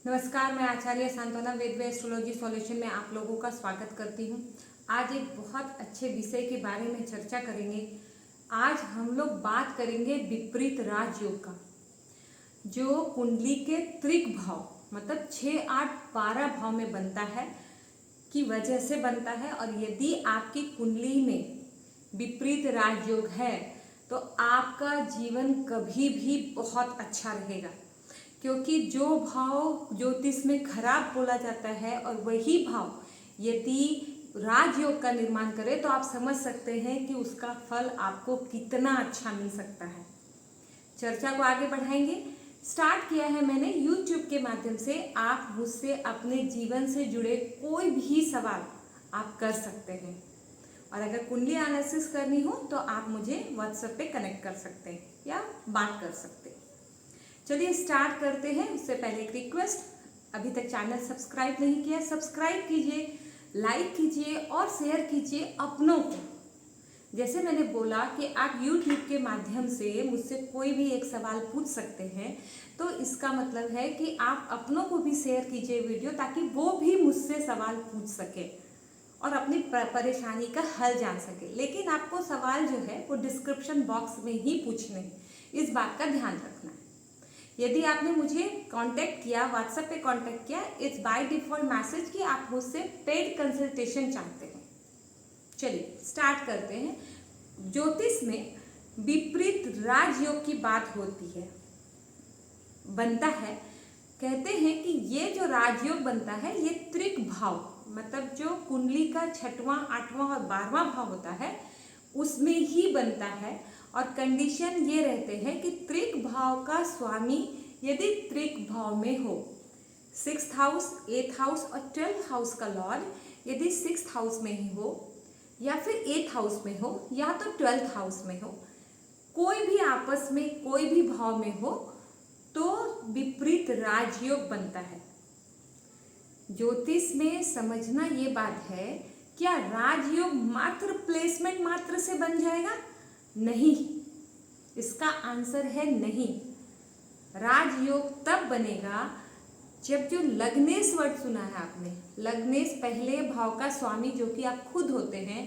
नमस्कार, मैं आचार्य सांत्वना वेद एस्ट्रोलॉजी सॉल्यूशन में आप लोगों का स्वागत करती हूँ। आज एक बहुत अच्छे विषय के बारे में चर्चा करेंगे। आज हम लोग बात करेंगे विपरीत राजयोग का, जो कुंडली के त्रिक भाव मतलब 6, 8, 12 भाव में बनता है की वजह से बनता है। और यदि आपकी कुंडली में विपरीत राजयोग है तो आपका जीवन कभी भी बहुत अच्छा रहेगा, क्योंकि जो भाव ज्योतिष में खराब बोला जाता है और वही भाव यदि राजयोग का निर्माण करे तो आप समझ सकते हैं कि उसका फल आपको कितना अच्छा मिल सकता है। चर्चा को आगे बढ़ाएंगे। स्टार्ट किया है मैंने YouTube के माध्यम से। आप मुझसे अपने जीवन से जुड़े कोई भी सवाल आप कर सकते हैं, और अगर कुंडली एनालिसिस करनी हो तो आप मुझे WhatsApp पे कनेक्ट कर सकते हैं या बात कर सकते हैं। चलिए स्टार्ट करते हैं। उससे पहले एक रिक्वेस्ट, अभी तक चैनल सब्सक्राइब नहीं किया, सब्सक्राइब कीजिए, लाइक कीजिए और शेयर कीजिए अपनों को। जैसे मैंने बोला कि आप YouTube के माध्यम से मुझसे कोई भी एक सवाल पूछ सकते हैं, तो इसका मतलब है कि आप अपनों को भी शेयर कीजिए वीडियो, ताकि वो भी मुझसे सवाल पूछ सके और अपनी परेशानी का हल जान सके। लेकिन आपको सवाल जो है वो डिस्क्रिप्शन बॉक्स में ही पूछने हैं, इस बात का ध्यान रखना है। यदि आपने मुझे कांटेक्ट किया, व्हाट्सएप पे कांटेक्ट किया, इट्स बाय डिफॉल्ट मैसेज कि आप मुझसे पेड कंसल्टेशन चाहते हैं। चलिए स्टार्ट करते हैं। ज्योतिष में विपरीत राजयोग की बात होती है, बनता है। कहते हैं कि ये जो राजयोग बनता है ये त्रिक भाव मतलब जो कुंडली का 6वां, 8वां और 12वां भाव होता है उसमें ही बनता है। और कंडीशन ये रहते हैं कि त्रिक भाव का स्वामी यदि त्रिक भाव में हो, 6th हाउस, 8th हाउस और 12th हाउस का लॉर्ड यदि 6th हाउस में ही हो या फिर 8th हाउस में हो या तो 12th हाउस में हो, कोई भी आपस में कोई भी भाव में हो तो विपरीत राजयोग बनता है। ज्योतिष में समझना ये बात है, क्या राजयोग मात्र प्लेसमेंट मात्र से बन जाएगा? नहीं, इसका आंसर है नहीं। राजयोग तब बनेगा जब जो लग्नेश वर्ड सुना है आपने, लग्नेश पहले भाव का स्वामी जो कि आप खुद होते हैं,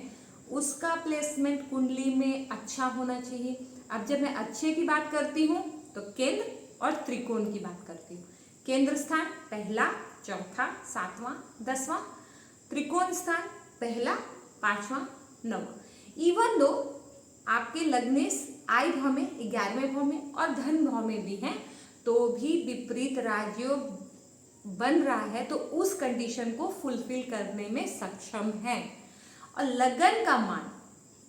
उसका प्लेसमेंट कुंडली में अच्छा होना चाहिए। अब जब मैं अच्छे की बात करती हूँ तो केंद्र और त्रिकोण की बात करती हूँ। केंद्र स्थान पहला, चौथा, 7वां, 10वां, त्रिकोण स्थान पहला, 5वां, 9वां। इवन दो आपके लग्नेश आई भाव में, 11वें भाव में और धन भाव में भी हैं, तो भी विपरीत राजयोग बन रहा है तो उस कंडीशन को फुलफिल करने में सक्षम है। और लगन का मान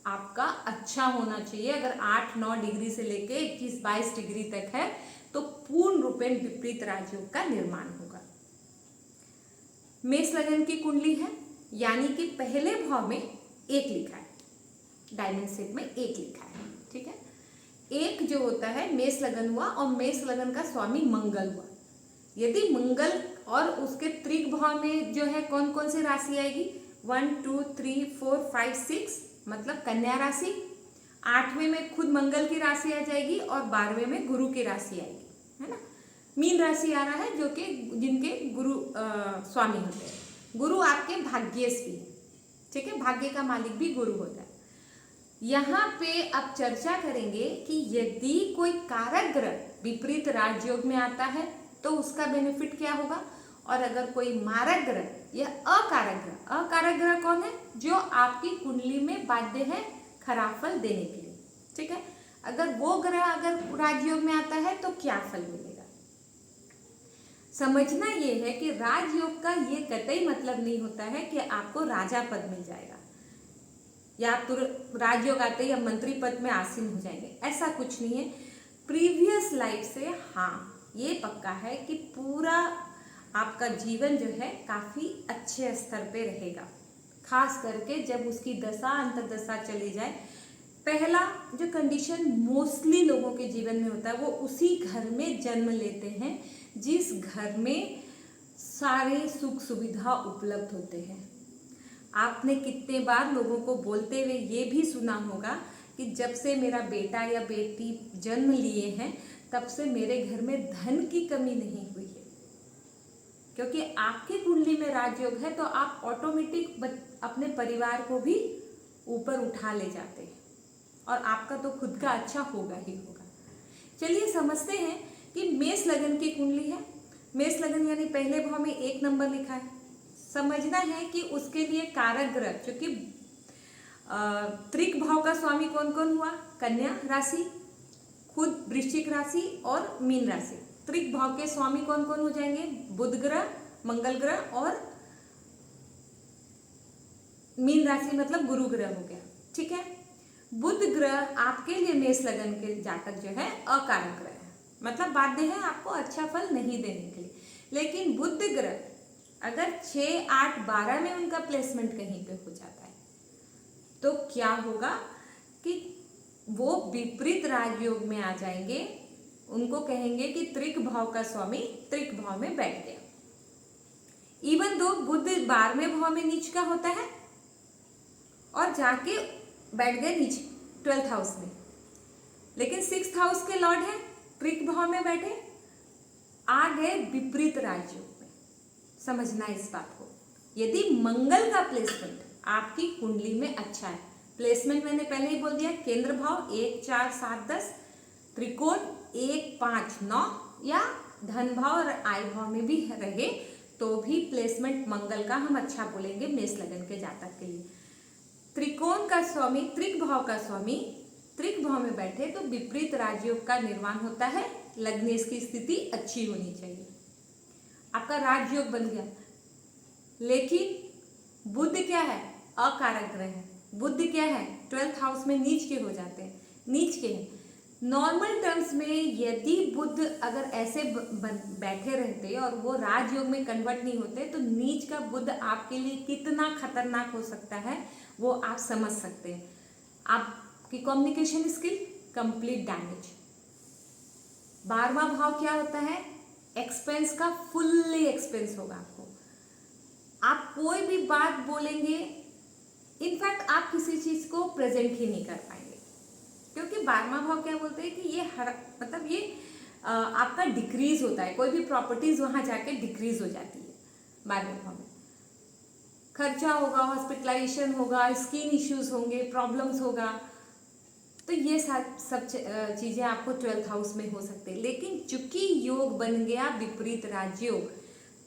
आपका अच्छा होना चाहिए। अगर 8-9 डिग्री से लेके 21-22 डिग्री तक है तो पूर्ण रूपेण विपरीत राजयोग का निर्माण होगा। मेष लगन की कुंडली है, यानी कि पहले भाव में 1 लिखा है, डायमंड शेप में 1 लिखा है, ठीक है। 1 जो होता है मेष लगन हुआ और मेष लगन का स्वामी मंगल हुआ। यदि मंगल और उसके त्रिक भाव में जो है कौन कौन सी राशि आएगी, 1, 2, 3, 4, 5, 6 मतलब कन्या राशि। 8वें में खुद मंगल की राशि आ जाएगी और 12वें में गुरु की राशि आएगी, है ना। मीन राशि आ रहा है जो कि जिनके गुरु स्वामी होते हैं। गुरु आपके भाग्येश भी है, ठीक है, भाग्य का मालिक भी गुरु होता है। यहाँ पे अब चर्चा करेंगे कि यदि कोई कारक ग्रह विपरीत राजयोग में आता है तो उसका बेनिफिट क्या होगा, और अगर कोई मारक ग्रह या अकारक ग्रह कौन है, जो आपकी कुंडली में बाध्य है खराब फल देने के लिए, ठीक है, अगर वो ग्रह अगर राजयोग में आता है तो क्या फल मिलेगा। समझना ये है कि राजयोग का ये कतई मतलब नहीं होता है कि आपको राजा पद मिल जाएगा या आप राजयोग आते ही मंत्री पद में आसीन हो जाएंगे, ऐसा कुछ नहीं है। प्रीवियस लाइफ से हाँ ये पक्का है कि पूरा आपका जीवन जो है काफी अच्छे स्तर पे रहेगा, खास करके जब उसकी दशा अंतर्दशा चली जाए। पहला जो कंडीशन मोस्टली लोगों के जीवन में होता है वो उसी घर में जन्म लेते हैं जिस घर में सारे सुख सुविधा उपलब्ध होते हैं। आपने कितने बार लोगों को बोलते हुए ये भी सुना होगा कि जब से मेरा बेटा या बेटी जन्म लिए हैं तब से मेरे घर में धन की कमी नहीं हुई है। क्योंकि आपकी कुंडली में राजयोग है तो आप ऑटोमेटिक अपने परिवार को भी ऊपर उठा ले जाते हैं और आपका तो खुद का अच्छा होगा ही होगा। चलिए समझते हैं कि मेष लगन की कुंडली है। मेष लगन यानी पहले भाव में 1 नंबर लिखा है। समझना है कि उसके लिए कारक ग्रह, क्योंकि त्रिक भाव का स्वामी कौन कौन हुआ? कन्या राशि, खुद वृश्चिक राशि और मीन राशि। त्रिक भाव के स्वामी कौन कौन हो जाएंगे? बुध ग्रह, मंगल ग्रह और मीन राशि मतलब गुरु ग्रह हो गया। ठीक है, बुध ग्रह आपके लिए मेष लगन के जातक जो है अकारक ग्रह है, मतलब बाध्य है आपको अच्छा फल नहीं देने के लिए। लेकिन बुध ग्रह अगर 6, 8, 12 में उनका प्लेसमेंट कहीं पे हो जाता है तो क्या होगा कि वो विपरीत राजयोग में आ जाएंगे। उनको कहेंगे कि त्रिक भाव का स्वामी त्रिक भाव में बैठ गया। इवन दो बुध 12वें भाव में नीच का होता है और जाके बैठ गए नीचे 12th हाउस में, लेकिन 6th हाउस के लॉर्ड है, त्रिक भाव में बैठे, आ गए विपरीत राजयोग में। समझना इस बात को। यदि मंगल का प्लेसमेंट आपकी कुंडली में अच्छा है, प्लेसमेंट मैंने पहले ही बोल दिया, केंद्र भाव 1, 4, 7, 10, त्रिकोण 1, 5, 9 या धन भाव और आय भाव में भी रहे तो भी प्लेसमेंट मंगल का हम अच्छा बोलेंगे मेष लगन के जातक के लिए। त्रिकोण का स्वामी त्रिक भाव का स्वामी त्रिक भाव में बैठे तो विपरीत राजयोग का निर्माण होता है। लग्नेश की स्थिति अच्छी होनी चाहिए, आपका राजयोग बन गया। लेकिन बुध क्या है? अकारक ग्रह है। बुध क्या है? 12th हाउस में नीच के हो जाते हैं, नीच के हैं। नॉर्मल टर्म्स में यदि बुध अगर ऐसे बैठे रहते और वो राजयोग में कन्वर्ट नहीं होते तो नीच का बुध आपके लिए कितना खतरनाक हो सकता है वो आप समझ सकते हैं। आपकी कम्युनिकेशन स्किल कंप्लीट डैमेज। 12वां भाव क्या होता है? एक्सपेंस का फुल्ली एक्सपेंस होगा आपको। आप कोई भी बात बोलेंगे, इनफैक्ट आप किसी चीज को प्रेजेंट ही नहीं कर पाएंगे, क्योंकि 12वां भाव क्या बोलते हैं कि ये मतलब ये आपका डिक्रीज होता है। कोई भी प्रॉपर्टीज वहां जाके डिक्रीज हो जाती है 12वें भाव में। खर्चा होगा, हॉस्पिटलाइजेशन होगा, स्किन इश्यूज होंगे, प्रॉब्लम्स होगा, तो ये सब चीजें आपको 12th हाउस में हो सकते हैं। लेकिन चूंकि योग बन गया विपरीत राजयोग,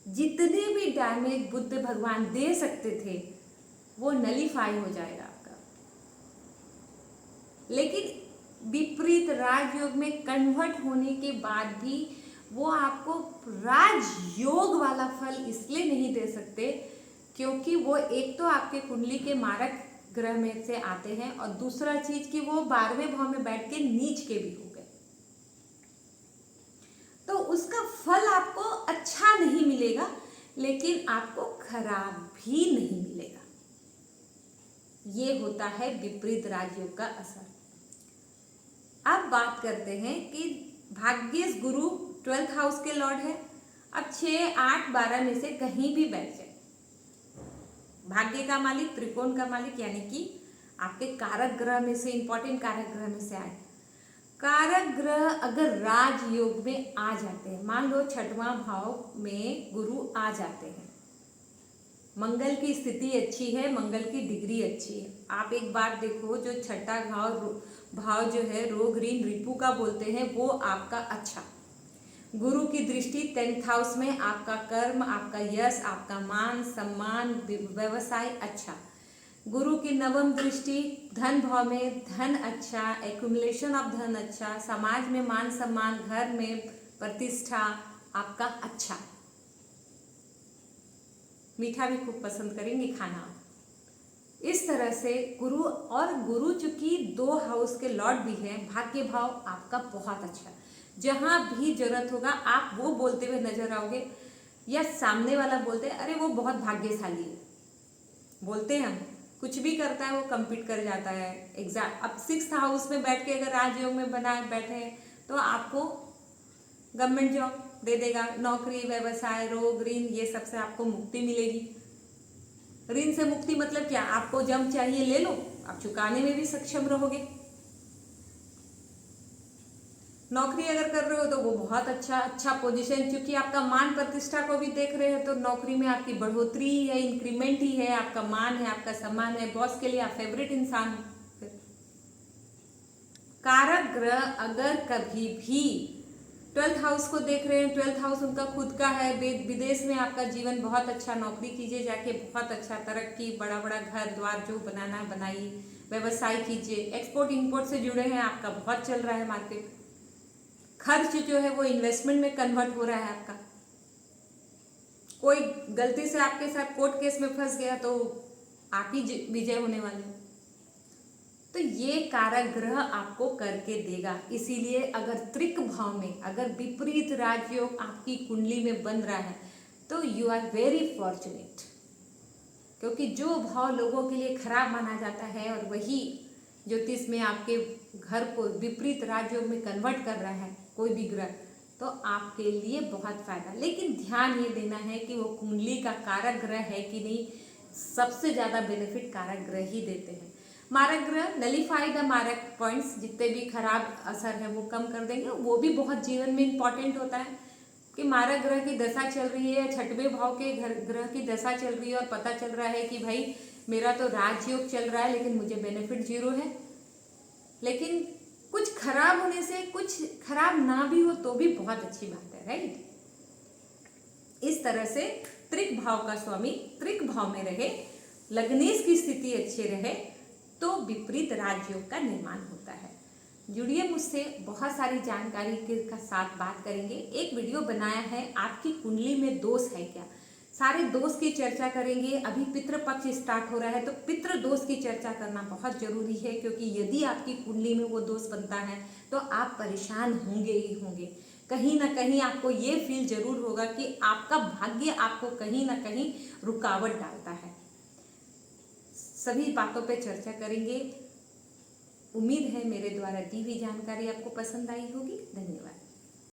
जितने भी डैमेज बुद्ध भगवान दे सकते थे वो नलीफाई हो जाएगा आपका। लेकिन विपरीत राजयोग में कन्वर्ट होने के बाद भी वो आपको राजयोग वाला फल इसलिए नहीं दे सकते क्योंकि वो एक तो आपके कुंडली के मारक ग्रह में से आते हैं और दूसरा चीज कि वो 12वें भाव में बैठ के नीच के भी हो गए, तो उसका फल आपको अच्छा नहीं मिलेगा, लेकिन आपको खराब भी नहीं मिलेगा। ये होता है विपरीत राजयोग का असर। अब बात करते हैं कि भाग्येश गुरु 12th हाउस के लॉर्ड है। अब 6, 8, 12 में से कहीं भी बैठ जाए, भाग्य का मालिक त्रिकोण का मालिक यानी कि आपके कारक ग्रह में से, इंपॉर्टेंट कारक ग्रह में से आए। कारक ग्रह अगर राजयोग में आ जाते हैं, मान लो 6वां भाव में गुरु आ जाते हैं, मंगल की स्थिति अच्छी है, मंगल की डिग्री अच्छी है। आप एक बार देखो, जो 6ठा भाव जो है रोग ऋण रिपु का बोलते हैं, वो आपका अच्छा। गुरु की दृष्टि 10th हाउस में, आपका कर्म, आपका यश, आपका मान सम्मान, व्यवसाय अच्छा। गुरु की 9वीं दृष्टि धन भाव में, धन अच्छा, एक्यूमुलेशन ऑफ धन अच्छा, समाज में मान सम्मान, घर में प्रतिष्ठा आपका अच्छा। मीठा भी खूब पसंद करेंगे खाना। इस तरह से गुरु, और गुरु चूंकि 2 हाउस के लॉर्ड भी हैं, भाग्य भाव आपका बहुत अच्छा। जहां भी जरूरत होगा आप वो बोलते हुए नजर आओगे, या सामने वाला बोलते हैं अरे वो बहुत भाग्यशाली है, बोलते हैं हम, कुछ भी करता है वो कम्पीट कर जाता है एग्जाम। अब 6th हाउस में बैठ के अगर राजयोग में बैठे हैं तो आपको गवर्नमेंट जॉब दे देगा, नौकरी, व्यवसाय, रोग ऋण, ये सब से आपको मुक्ति मिलेगी। ऋण से मुक्ति मतलब क्या? आपको जब चाहिए ले लो, आप चुकाने में भी सक्षम रहोगे। नौकरी अगर कर रहे हो तो वो बहुत अच्छा पोजीशन, क्योंकि आपका मान प्रतिष्ठा को भी देख रहे हैं, तो नौकरी में आपकी बढ़ोतरी ही है, इंक्रीमेंट ही है, आपका मान है, आपका सम्मान है, बॉस के लिए आप फेवरेट इंसान हो। कारक ग्रह अगर कभी भी 12th हाउस को देख रहे हैं, 12th हाउस उनका खुद का है, विदेश में आपका जीवन बहुत अच्छा, नौकरी कीजिए जाके, बहुत अच्छा तरक्की, बड़ा बड़ा घर द्वार जो बनाना है बनाइए, व्यवसाय कीजिए, एक्सपोर्ट इंपोर्ट से जुड़े हैं, आपका बहुत चल रहा है मार्केट, खर्च जो है वो इन्वेस्टमेंट में कन्वर्ट हो रहा है आपका। कोई गलती से आपके साथ कोर्ट केस में फंस गया तो आप ही विजय होने वाले हो। तो ये कारक ग्रह आपको करके देगा। इसीलिए अगर त्रिक भाव में अगर विपरीत राजयोग आपकी कुंडली में बन रहा है तो यू आर वेरी फॉर्चुनेट, क्योंकि जो भाव लोगों के लिए खराब माना जाता है और वही ज्योतिष में आपके घर को विपरीत राजयोग में कन्वर्ट कर रहा है कोई भी ग्रह, तो आपके लिए बहुत फायदा। लेकिन ध्यान ये देना है कि वो कुंडली का कारक ग्रह है कि नहीं, सबसे ज़्यादा बेनिफिट कारक ग्रह ही देते हैं। मारक ग्रह नलीफाई द मारक पॉइंट्स, जितने भी खराब असर है वो कम कर देंगे। वो भी बहुत जीवन में इंपॉर्टेंट होता है कि मारक ग्रह की दशा चल रही है, छठवें भाव के ग्रह की दशा चल रही है और पता चल रहा है कि भाई मेरा तो राजयोग चल रहा है लेकिन मुझे बेनिफिट जीरो है। लेकिन कुछ खराब होने से कुछ खराब ना भी हो तो भी बहुत अच्छी बात है, राइट। इस तरह से त्रिक भाव का स्वामी त्रिक भाव में रहे, लग्नेश की स्थिति अच्छी रहे तो विपरीत राजयोग का निर्माण होता है। जुड़िए मुझसे, बहुत सारी जानकारी के साथ बात करेंगे। एक वीडियो बनाया है आपकी कुंडली में दोष है क्या, सारे दोष की चर्चा करेंगे। अभी पितृपक्ष स्टार्ट हो रहा है तो पितृ दोष की चर्चा करना बहुत जरूरी है, क्योंकि यदि आपकी कुंडली में वो दोष बनता है तो आप परेशान होंगे ही होंगे। कहीं ना कहीं आपको ये फील जरूर होगा कि आपका भाग्य आपको कहीं ना कहीं रुकावट डालता है। सभी बातों पे चर्चा करेंगे। उम्मीद है मेरे द्वारा दी हुई जानकारी आपको पसंद आई होगी। धन्यवाद।